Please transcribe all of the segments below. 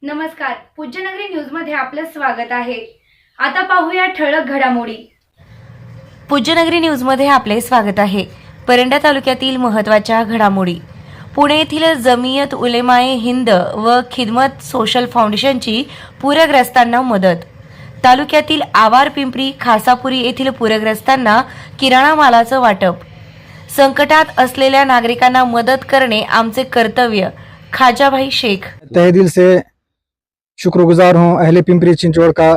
नमस्कार, पूज्यनगरी न्यूज मध्ये आपलं स्वागत आहे। आता पाहूया ठळक घडामोडी। पूज्यनगरी न्यूज मध्ये आपले स्वागत आहे। परंडा तालुक्यातील महत्त्वाच्या घडामोडी। पुणे येथील जमियत उलेमाए हिंद व खिदमत सोशल फाउंडेशनची पूरग्रस्तांना मदत। तालुक्यातील आवार पिंपरी खासापुरी येथील पूरग्रस्तांना किराणा मालाचं वाटप। संकटात असलेल्या नागरिकांना मदत करणे आमचे कर्तव्य, खाजाभाई शेख। तहे दिल से शुक्रगुजार हूँ अहले पिंपरी चिंचवड़ का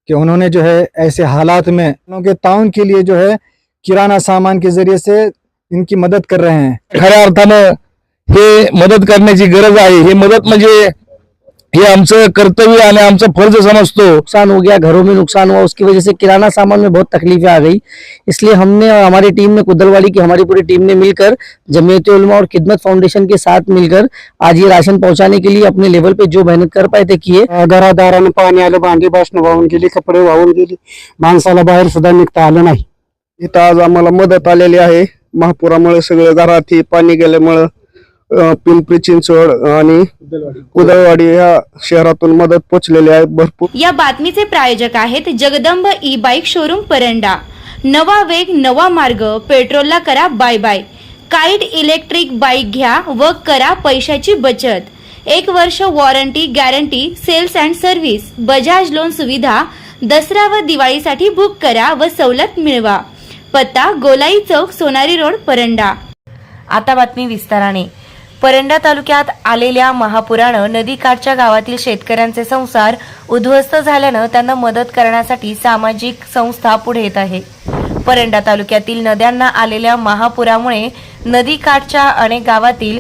कि उन्होंने जो है ऐसे हालात में उनके ताउन के लिए जो है किराना सामान के जरिए से इनकी मदद कर रहे हैं। खऱ्या अर्थानं हे मदत करण्याची गरज आहे। हे मदत म्हणजे हे आमचं कर्तव्य आणि आमचा फर्ज समझतो। नुकसान हो गया, घरों में नुकसान हुआ, उसकी वजह से किराना सामान में बहुत तकलीफें आ गई। इसलिए हमने और हमारी टीम ने, कुदलवाड़ी की हमारी पूरी टीम ने मिलकर जमीयत उलमा और खिदमत फाउंडेशन के साथ मिलकर आज ये राशन पहुंचाने के लिए अपने लेवल पे जो मेहनत कर पाए ते किए। घरादारानं पाणी आलं, भांडी भाषण वाहून गेली, कपडे वाहून गेली, माणसाला बाहेर सुद्धा निघता आलं नाही। इथं आज आम्हाला मदत आलेली आहे। महापुरामुळे सगळे घरात पाणी गेल्यामुळे पिंपरी चिंचवड आणि कुदळवाडी या शहरातून मदत पोहोचलेली आहे भरपूर। या बातमीचे प्रायोजक आहेत Jagdamb e bike showroom Paranda. नवा वेग, नवा मार्ग, पेट्रोलला करा bye bye. Kite electric bike घ्या व करा पैशाची बचत। 1 वर्ष warranty guarantee, sales and service, Bajaj loan सुविधा। दसरा व दिवाळीसाठी बुक करा व सवलत मिळवा। पत्ता गोलाई चौक, सोनारी रोड, परंडा। आता बातमी विस्ताराने। परंडा तालुक्यात आलेल्या महापुरानं नदीकाठच्या गावातील शेतकऱ्यांचे संसार उद्ध्वस्त झाल्यानं त्यांना मदत करण्यासाठी सामाजिक संस्था पुढे येत आहे। परंडा तालुक्यातील नद्यांना आलेल्या महापुरामुळे नदीकाठच्या अनेक गावातील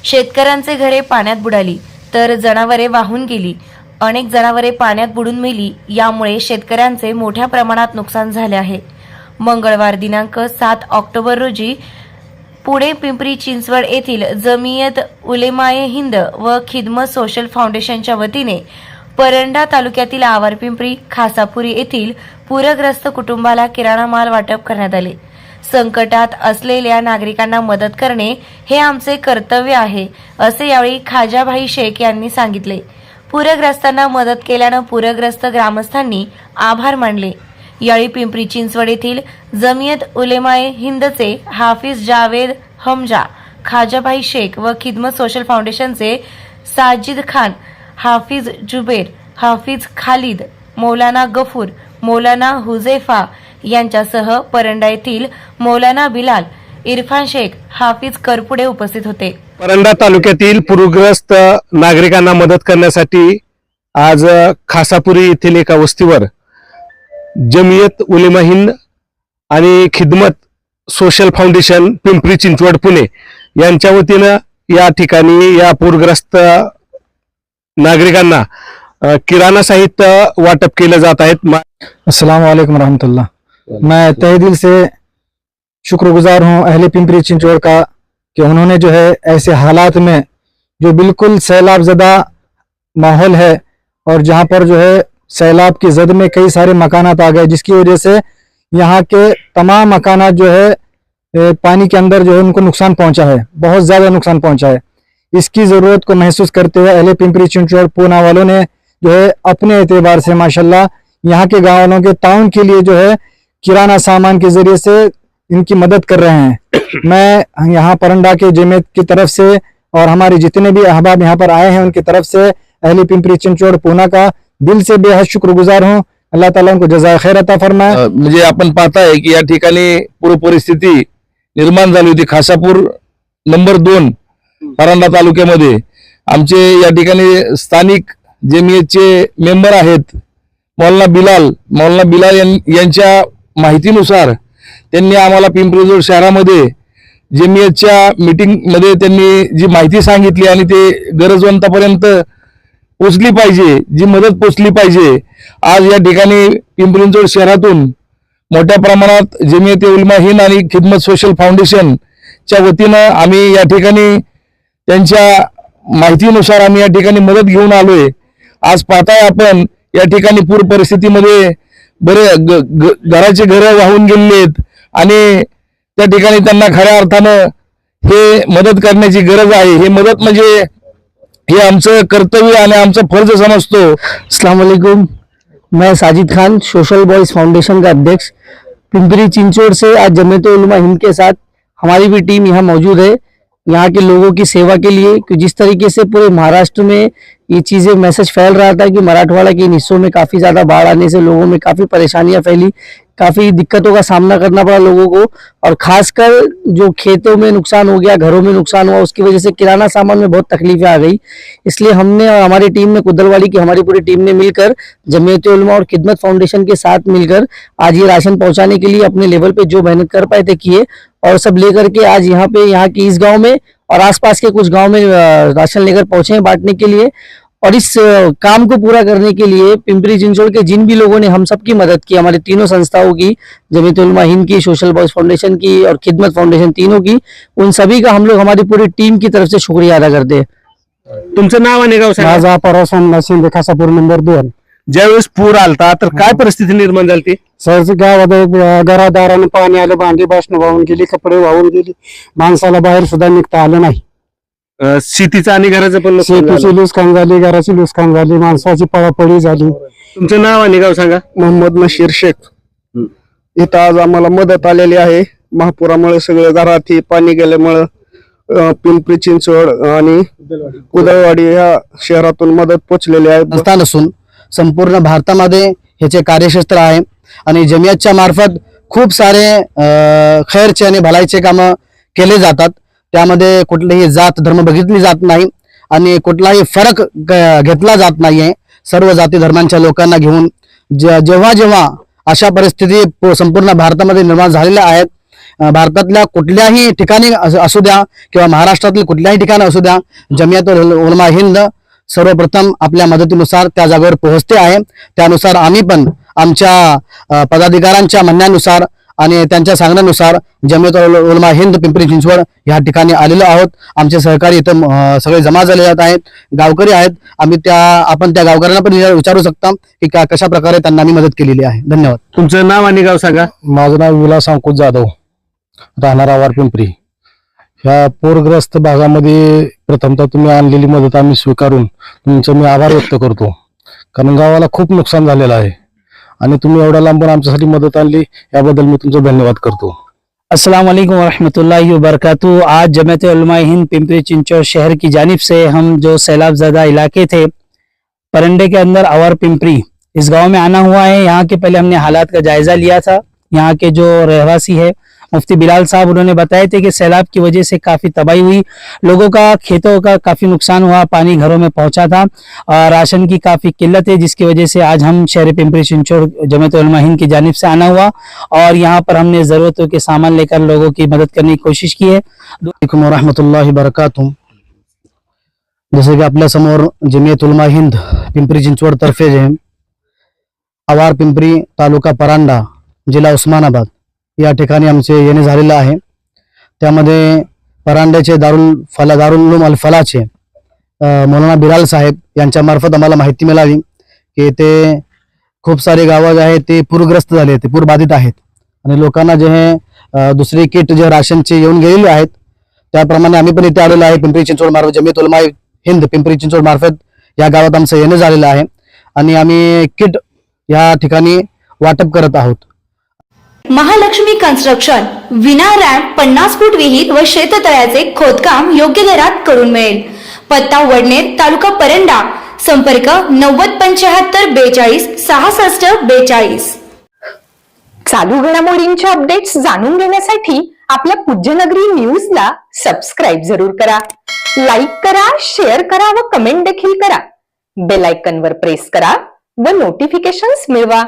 शेतकऱ्यांचे घरे पाण्यात बुडाली, तर जनावरे वाहून गेली। अनेक जनावरे पाण्यात बुडून मेली। यामुळे शेतकऱ्यांचे मोठ्या प्रमाणात नुकसान झाले आहे। मंगळवार दिनांक 7 ऑक्टोबर रोजी पुणे पिंपरी चिंचवड येथील जमियत उलेमाए हिंद व खिदमत सोशल फाउंडेशनच्या वतीने परंडा तालुक्यातील आवार पिंपरी खासापुरी येथील पूरग्रस्त कुटुंबाला किराणा माल वाटप करण्यात आले। संकटात असलेल्या नागरिकांना मदत करणे हे आमचे कर्तव्य आहे, असे यावेळी खाजाभाई शेख यांनी सांगितले। पूरग्रस्तांना मदत केल्यानं पूरग्रस्त ग्रामस्थांनी आभार मानले। यावेळी पिंपरी चिंचवड येथील जमियत उलेमाए हिंदचे हाफिज जावेद हमजा, खाजाभाई शेख व खिदमत सोशल फाउंडेशनचे साजिद खान, हाफिज जुबेर, हाफिज खालिद, मौलाना गफूर, मौलाना हुजेफा यांच्यासह परंडा येथील मौलाना बिलाल, इरफान शेख, हाफिज करपुडे उपस्थित होते। परंडा तालुक्यातील पूरग्रस्त नागरिकांना मदत करण्यासाठी आज खासापुरी येथील एका वस्तीवर जमियत उलेमा हिंद आणि खिदमत सोशल फाउंडेशन पिंपरी चिंचवड पुणे यांच्या वतीनं या ठिकाणी या पूरग्रस्त नागरिकांना किराणा साहित्य वाटप केले जात आहेत। अस्सलाम वालेकुम रहमतुल्लाह। मैं तहे दिल से शुक्रगुजार हूँ अहले पिंपरी चिंचवड़ का कि उन्होंने जो है ऐसे हालात में जो बिल्कुल सैलाब ज़दा माहौल है और जहाँ पर जो है सैलाब की जद में कई सारे मकानात आ गए, जिसकी वजह से यहाँ के तमाम मकानात जो है पानी के अंदर जो है उनको नुकसान पहुंचा है, बहुत ज़्यादा नुकसान पहुंचा है। इसकी ज़रूरत को महसूस करते हुए अहले पिंपरी चिंचवड़ पूना वालों ने जो है अपने एतबार से माशाल्लाह यहाँ के गाँव वालों के ताउन के लिए जो है किराना सामान के जरिए से इनकी मदद कर रहे हैं। मैं यहाँ परंडा के जमीयत की तरफ से और हमारे जितने भी अहबाब यहाँ पर आए हैं उनकी तरफ से अहले पिंपरी चिंचवड़ पूना का दिल से बेहद शुक्रगुजार हूँ। अल्लाह ताला उनको जज़ाए खैर अता फरमाए। म्हणजे आपण पाहताय की या ठिकाणी पूर परिस्थिती निर्माण झाली होती। खासापूर नंबर 2 परंडा तालुक्यामध्ये आमचे या ठिकाणी स्थानिक जमियतचे मेंबर आहेत मौलाना बिलाल यांच्या माहितीनुसार त्यांनी आम्हाला पिंपरी चिंचवड शहरामध्ये जमियतच्या मीटिंग मध्ये त्यांनी जी माहिती सांगितली आणि ते गरजवंतापर्यंत पोचली पाहिजे, जी मदत पोचली पाहिजे। आज या ठिकाणी पिंपरी चिंचवड शहरातून मोठ्या प्रमाणात जमियत उलमा हिंद आणि खिदमत सोशल फाउंडेशनच्या वतीनं आम्ही या ठिकाणी त्यांच्या माहितीनुसार आम्ही या ठिकाणी मदत घेऊन आलोय। आज पाहताय आपण या ठिकाणी पूर परिस्थितीमध्ये बरे घराचे घर वाहून गेलेत आणि त्या ठिकाणी त्यांना खऱ्या अर्थानं हे मदत करण्याची गरज आहे। हे मदत म्हणजे हे आमचं कर्तव्य आणि आमचं फर्ज समजतो. अस्सलाम वालेकुम, मैं Sajid Khan social boys foundation का अध्यक्ष पिंपरी चिंचवड़ से आज जमीयत उलमा हिंद के साथ हमारी भी टीम यहाँ मौजूद है, यहाँ के लोगों की सेवा के लिए। कि जिस तरीके से पूरे महाराष्ट्र में ये चीजें मैसेज फैल रहा था कि मराठवाड़ा के इन हिस्सों में काफी ज्यादा बाढ़ आने से लोगों में काफी परेशानियां फैली, काफी दिक्कतों का सामना करना पड़ा लोगों को, और खासकर जो खेतों में नुकसान हो गया, घरों में नुकसान हुआ, उसकी वजह से किराना सामान में बहुत तकलीफें आ गई। इसलिए हमने और हमारी टीम ने, कुदलवाड़ी की हमारी पूरी टीम ने मिलकर जमीयत उलमा और खिदमत फाउंडेशन के साथ मिलकर आज ये राशन पहुंचाने के लिए अपने लेवल पे जो मेहनत कर पाए थे किए, और सब लेकर के आज यहाँ पे, यहाँ की इस गांव में और आसपास के कुछ गांव में राशन लेकर पहुंचे हैं बांटने के लिए। और इस काम को पूरा करने के लिए पिंपरी चिंचवड़ के जिन भी लोगों ने हम सब की मदद की, हमारी तीनों संस्थाओं की, जमीयत उलमा हिंद की, सोशल बॉयज फाउंडेशन की और खिदमत फाउंडेशन, तीनों की, उन सभी का हम लोग हमारी पूरी टीम की तरफ से शुक्रिया अदा करते हैं। तुमचं नाव आणि गाव सांगा. माझा परवासन शिंदे खासापूर नंबर 2. ज्यावेळेस पूर आलता तर काय परिस्थिती निर्माण झाली? सहज गावात घरादाराने पाणी आलं, भांडी भाषण वाहून गेली, कपडे वाहून गेली, माणसाला बाहेर सुद्धा निघता आलं नाही. शेतीचं आणि घराचं पण नुकसान झालं. शेतीची नुकसान झाली, घराची नुकसान झाली, माणसाची पळापळी झाली. तुमचं नाव आणि गाव सांगा. मोहम्मद नशीर शेख. इथं आज आम्हाला मदत आलेली आहे. महापुरामुळे सगळं घरात हे पाणी गेल्यामुळं पिंपरी चिंचवड आणि कुदळवाडी ह्या शहरातून मदत पोचलेली आहे. संस्थान असून संपूर्ण भारतामध्ये ह्याचे कार्यक्षेत्र आहे आणि जमियतच्या मार्फत खूप सारे खैरचे आणि भलाईचे कामं केले जातात. त्यामध्ये कुठलीही जात धर्म बघितली जात नाही आणि कुठलाही फरक घेतला जात नाहीये. सर्व जाती धर्मांच्या लोकांना घेऊन जेव्हा जेव्हा अशा परिस्थिती संपूर्ण भारतामध्ये निर्माण झालेल्या आहेत, भारतातल्या कुठल्याही ठिकाणी असू द्या किंवा महाराष्ट्रातील कुठल्याही ठिकाणी असू द्या, जमियत उलमा हिंद सर्वप्रथम आपल्या मदतीनुसार त्या जागेवर पोहोचते आहे. त्यानुसार आम्ही पण आमच्या पदाधिकाऱ्यांच्या म्हणण्यानुसार आणि त्यांच्या सांगण्यानुसार जमियत उलमा हिंद पिंपरी चिंचवड या ठिकाणी आलेलो आहोत. आमचे सहकारी इथं सगळे जमा झाले आहेत, गावकरी आहेत. आपण त्या गावकऱ्यांना पण विचारू शकता की कशा प्रकारे त्यांना आम्ही मदत केलेली आहे. धन्यवाद. तुमचं नाव आणि गाव सांगा. माझं नाव विलास अंकुश जाधव, राहणार आवार पिंपरी. ह्या पूरग्रस्त भागामध्ये प्रथमतः तुम्ही आणलेली मदत आम्ही स्वीकारून तुमचं मी आभार व्यक्त करतो, कारण गावाला खूप नुकसान झालेलं आहे आणि तुम्ही एवढ्या लांबून आमच्यासाठी मदत आणली, याबद्दल मी तुमचा धन्यवाद करतो. अस्सलाम वालेकुम वरहमतुल्लाहि वबरकातुहू। आज जमीयत उलमा हिंद पिंपरी चिंचवड़ शहर की जानिब से हम जो सैलाब ज़दा इलाके थे परंडे के अंदर आवर पिंपरी, इस गांव में आना हुआ है। यहाँ के पहले हमने हालात का जायजा लिया था। यहाँ के जो रहवासी है मुफ्ती बिलाल साहब, उन्होंने बताए थे कि सैलाब की वजह से काफ़ी तबाही हुई, लोगों का खेतों का काफ़ी नुकसान हुआ, पानी घरों में पहुंचा था, राशन की काफ़ी किल्लत है, जिसकी वजह से आज हम शहर पिंपरी चिंचवड़ जमीयत उलमा हिंद की जानिब से आना हुआ और यहाँ पर हमने ज़रूरतों के सामान लेकर लोगों की मदद करने की कोशिश की है। वालेकुम रहमतुल्लाहि वबरकातुहू। जसे की आपल्या समोर जमीयत उलमा हिंद पिंपरी चिंचवड तर्फे जे आवार पिंपरी, तालुका परांडा, जिल्हा उस्मानाबाद या ठिकाणी आमचे येणे झालेलं आहे। त्यामध्ये परांड्याचे दारुल उलूम अल फलाचे मौलाना बिलाल साहेब यांच्या मार्फत आम्हाला माहिती मिळाली की ते खूप सारे गावं जे आहेत ते पूरग्रस्त झाले, ते पूरबाधित आहेत आणि लोकांना जे हे दुसरी किट जे राशनचे येऊन गेलेले आहेत, त्याप्रमाणे आम्ही पण इथे आलेलो आहे। पिंपरी चिंचवड मार्फत जमीयत उलमा हिंद पिंपरी चिंचवड मार्फत या गावात आमचं येणं झालेलं आहे आणि आम्ही किट या ठिकाणी वाटप करत आहोत। महालक्ष्मी कन्स्ट्रक्शन विना रॅम्प 50 फूट विहीर व शेततळ्याचे खोदकाम योग्य दरात करून मिळेल। पत्ता वडनेर, तालुका परंडा, संपर्क 907542 6642। चालू घडामोडींचे अपडेट्स जाणून घेण्यासाठी आपल्या पूज्यनगरी न्यूजला सबस्क्राईब जरूर करा, लाईक करा, शेअर करा व कमेंट देखील करा। बेल आयकॉनवर प्रेस करा व नोटिफिकेशन्स मिळवा।